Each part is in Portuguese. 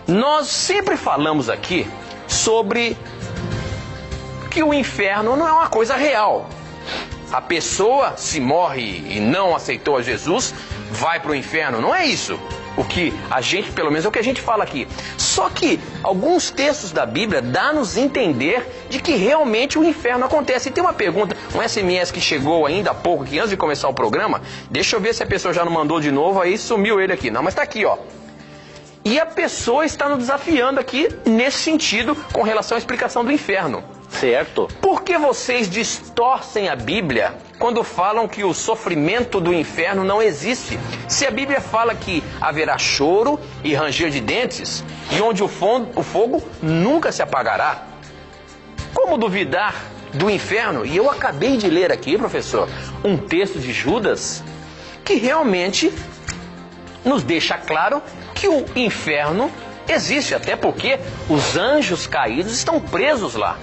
Nós sempre falamos aqui sobre que o inferno não é uma coisa real. A pessoa, se morre e não aceitou a Jesus, vai para o inferno. Não é isso. O que a gente, pelo menos é o que a gente fala aqui. Só que alguns textos da Bíblia dão-nos a entender de que realmente o inferno acontece. E tem uma pergunta, um SMS que chegou ainda há pouco, que antes de começar o programa, deixa eu ver se a pessoa já não mandou de novo, aí sumiu ele aqui. Não, mas está aqui, ó. E a pessoa está nos desafiando aqui nesse sentido com relação à explicação do inferno. Certo. Por que vocês distorcem a Bíblia quando falam que o sofrimento do inferno não existe? Se a Bíblia fala que haverá choro e ranger de dentes, e onde o fogo nunca se apagará. Como duvidar do inferno? E eu acabei de ler aqui, professor, um texto de Judas que realmente nos deixa claro que o inferno existe, até porque os anjos caídos estão presos lá.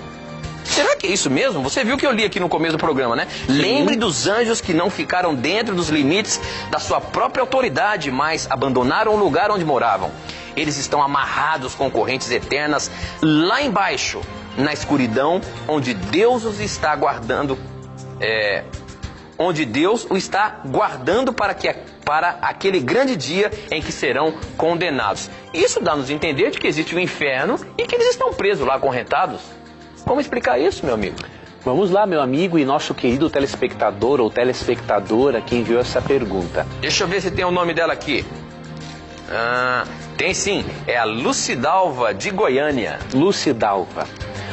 Será que é isso mesmo? Você viu que eu li aqui no começo do programa, né? Sim. Lembre dos anjos que não ficaram dentro dos limites da sua própria autoridade, mas abandonaram o lugar onde moravam. Eles estão amarrados com correntes eternas lá embaixo, na escuridão, onde Deus os está guardando, onde Deus o está guardando para aquele grande dia em que serão condenados. Isso dá-nos a entender de que existe o inferno e que eles estão presos lá, acorrentados. Como explicar isso, meu amigo? Vamos lá, meu amigo e nosso querido telespectador ou telespectadora que enviou essa pergunta. Deixa eu ver se tem o nome dela aqui. Tem sim, é a Lucidalva de Goiânia. Lucidalva.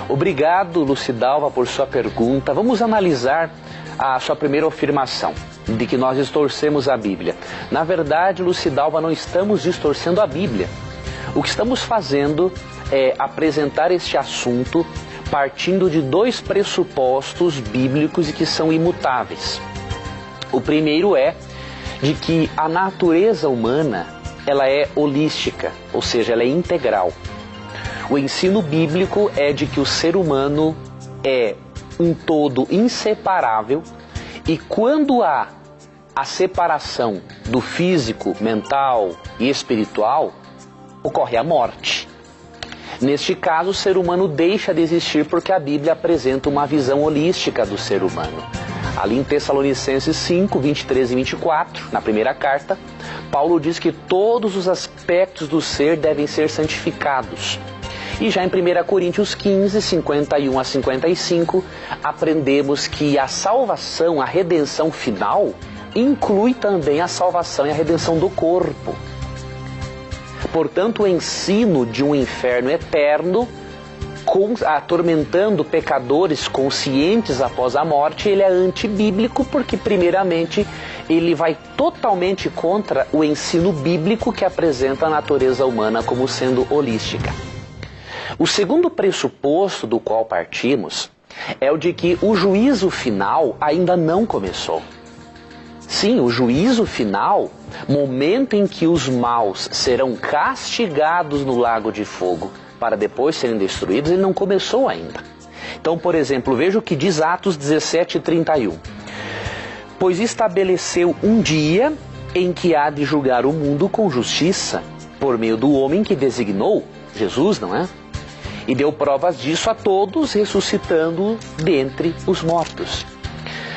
Obrigado, Lucidalva, por sua pergunta. Vamos analisar a sua primeira afirmação, de que nós distorcemos a Bíblia. Na verdade, Lucidalva, não estamos distorcendo a Bíblia. O que estamos fazendo é apresentar este assunto partindo de dois pressupostos bíblicos e que são imutáveis. O primeiro é de que a natureza humana, ela é holística, ou seja, ela é integral. O ensino bíblico é de que o ser humano é um todo inseparável e quando há a separação do físico, mental e espiritual, ocorre a morte. Neste caso, o ser humano deixa de existir porque a Bíblia apresenta uma visão holística do ser humano. Ali em Tessalonicenses 5, 23 e 24, na primeira carta, Paulo diz que todos os aspectos do ser devem ser santificados. E já em 1 Coríntios 15, 51 a 55, aprendemos que a salvação, a redenção final, inclui também a salvação e a redenção do corpo. Portanto, o ensino de um inferno eterno, atormentando pecadores conscientes após a morte, ele é antibíblico porque, primeiramente, ele vai totalmente contra o ensino bíblico que apresenta a natureza humana como sendo holística. O segundo pressuposto do qual partimos é o de que o juízo final ainda não começou. Sim, o juízo final, momento em que os maus serão castigados no lago de fogo para depois serem destruídos, ele não começou ainda. Então, por exemplo, veja o que diz Atos 17, 31. Pois estabeleceu um dia em que há de julgar o mundo com justiça, por meio do homem que designou, Jesus, não é? E deu provas disso a todos, ressuscitando dentre os mortos.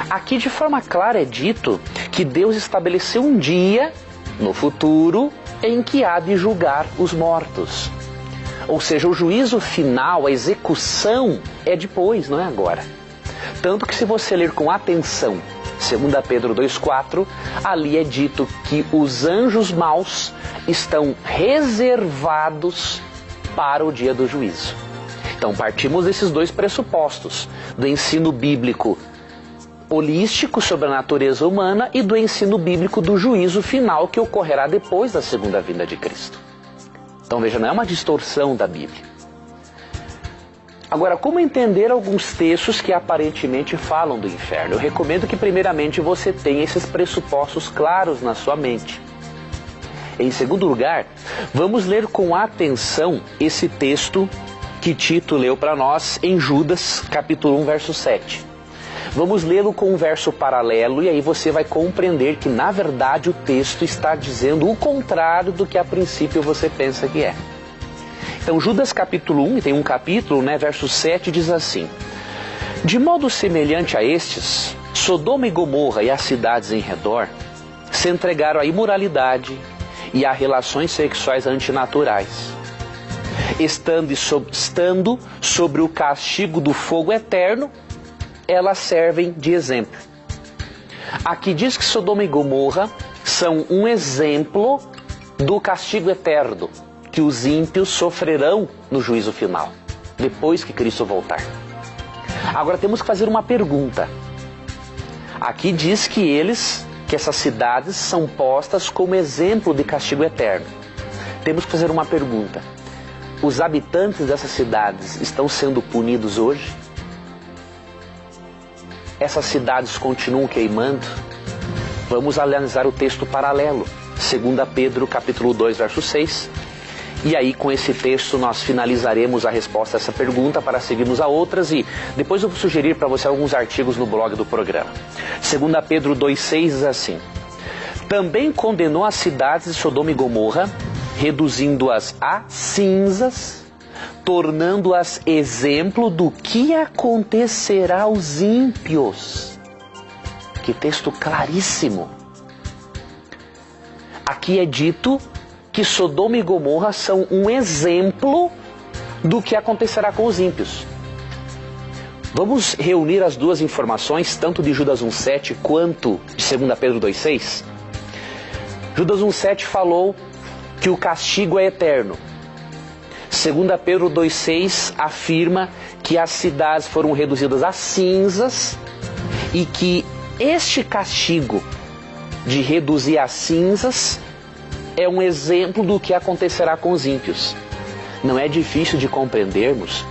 Aqui de forma clara é dito que Deus estabeleceu um dia no futuro em que há de julgar os mortos. Ou seja, o juízo final, a execução é depois, não é agora. Tanto que se você ler com atenção 2 Pedro 2,4, ali é dito que os anjos maus estão reservados para o dia do juízo. Então partimos desses dois pressupostos, do ensino bíblico holístico sobre a natureza humana e do ensino bíblico do juízo final que ocorrerá depois da segunda vinda de Cristo. Então veja, não é uma distorsão da Bíblia. Agora, como entender alguns textos que aparentemente falam do inferno? Eu recomendo que primeiramente você tenha esses pressupostos claros na sua mente. Em segundo lugar, vamos ler com atenção esse texto que Tito leu para nós em Judas, capítulo 1, verso 7. Vamos lê-lo com um verso paralelo e aí você vai compreender que, na verdade, o texto está dizendo o contrário do que a princípio você pensa que é. Então Judas capítulo 1, tem um capítulo, verso 7, diz assim: de modo semelhante a estes, Sodoma e Gomorra e as cidades em redor se entregaram à imoralidade e a relações sexuais antinaturais, estando sobre o castigo do fogo eterno, elas servem de exemplo. Aqui diz que Sodoma e Gomorra são um exemplo do castigo eterno que os ímpios sofrerão no juízo final, depois que Cristo voltar. Agora temos que fazer uma pergunta. Aqui diz que essas cidades são postas como exemplo de castigo eterno. Temos que fazer uma pergunta. Os habitantes dessas cidades estão sendo punidos hoje? Essas cidades continuam queimando? Vamos analisar o texto paralelo, 2 Pedro capítulo 2, verso 6. E aí, com esse texto, nós finalizaremos a resposta a essa pergunta para seguirmos a outras, e depois eu vou sugerir para você alguns artigos no blog do programa. 2 Pedro 2,6 diz assim: também condenou as cidades de Sodoma e Gomorra, reduzindo-as a cinzas, tornando-as exemplo do que acontecerá aos ímpios. Que texto claríssimo! Aqui é dito que Sodoma e Gomorra são um exemplo do que acontecerá com os ímpios. Vamos reunir as duas informações, tanto de Judas 1,7 quanto de 2 Pedro 2,6. Judas 1,7 falou que o castigo é eterno. 2 Pedro 2,6 afirma que as cidades foram reduzidas a cinzas e que este castigo de reduzir a cinzas é um exemplo do que acontecerá com os ímpios. Não é difícil de compreendermos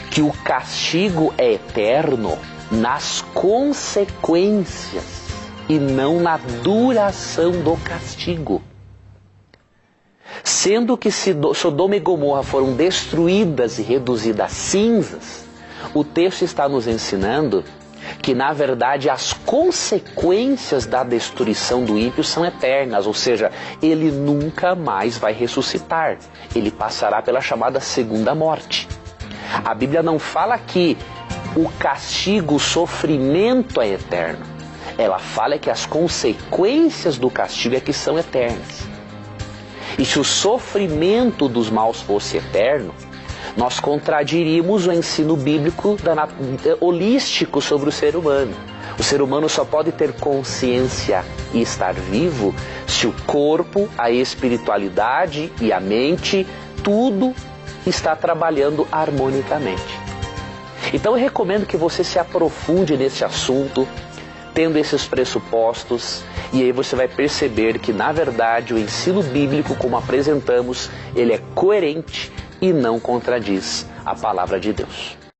que o castigo é eterno nas consequências e não na duração do castigo. Sendo que Sodoma e Gomorra foram destruídas e reduzidas a cinzas, o texto está nos ensinando que, na verdade, as consequências da destruição do ímpio são eternas, ou seja, ele nunca mais vai ressuscitar. Ele passará pela chamada segunda morte. A Bíblia não fala que o castigo, o sofrimento é eterno. Ela fala que as consequências do castigo é que são eternas. E se o sofrimento dos maus fosse eterno, nós contradiríamos o ensino bíblico holístico sobre o ser humano. O ser humano só pode ter consciência e estar vivo se o corpo, a espiritualidade e a mente, tudo está trabalhando harmonicamente. Então eu recomendo que você se aprofunde nesse assunto, tendo esses pressupostos, e aí você vai perceber que, na verdade, o ensino bíblico, como apresentamos, ele é coerente e não contradiz a palavra de Deus.